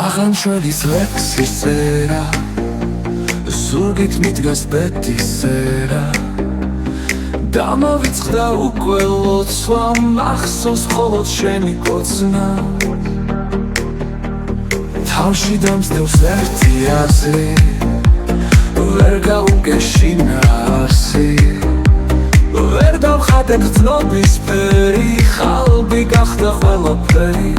აღამშვედის ლექსის წერა, ზურგით მიდგას ბედისერა, დამავიწყდა უკვე ლოცვა, მახსოვს მხოლოდ შენი კოცნა. თავში დამსდევს ერთი აზრი, ვერ გაუგეშინა არსი, ვერ დავხატე გრძნობის ფერი, ხალბი გახდა ყველაფერი.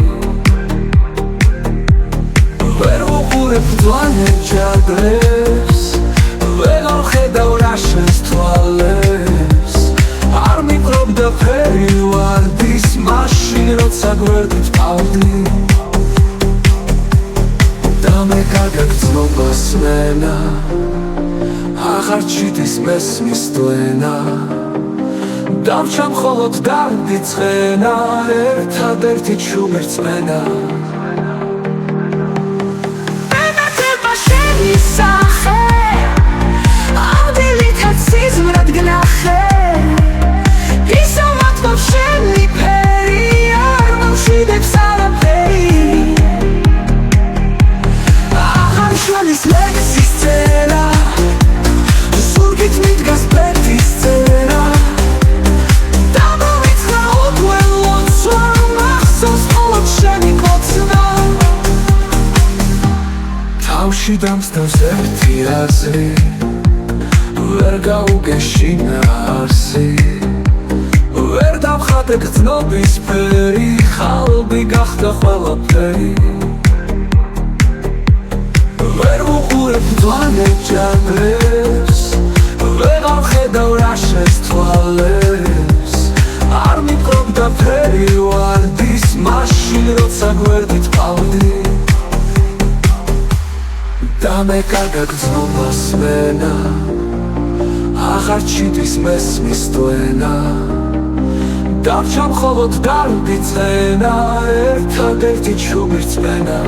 ვერ ვუყურებ მწვანე ჯადრებს, ვეღარ ხედავ რა შენს თვალებს, არ მიყრობდა ფერი ვარდის, მაშინ როცა გვერდით ვყავდი. და მე კარგად გრძნობას მენა, აღარ ჩიტის მესმის დვენა, დავჩა მხოლოდ დარდი ცხენა, ერთადერთი ჩუმი რწმენა. ისახე, ავდილითაც სიზმრად გნახე, ისომათბობ შენი ფერი, არ მოვშვიდებს არაფერი. აღამშვედის ლექსის წერა, ზურგით მიდგას ბედისერა, დამავიწყდა უკვე ლოცვა, მახსოვს მხოლოდ შენი კოცნა. თავში დამსდევს ერთი აზრი, ვერ გაუგეშინა არსი, ვერ დავხატე გრძნობის ფერი, ხალბი გახდა ყველაფერი. ვერ ვუყურებ მწვანე ჯადრებს, ვეღარ ხედავ რა შენს თვალებს, არ მიყრობდა ფერი ვარდის, მაშინ როცა გვერდით ვყავდი. და მე კარგად გრძნობას მენა, აღარ ჩიტის მესმის დვენა, დავჩა მხოლოდ დარდი ცხენა, ერთადერთი ჩუმი რწმენა.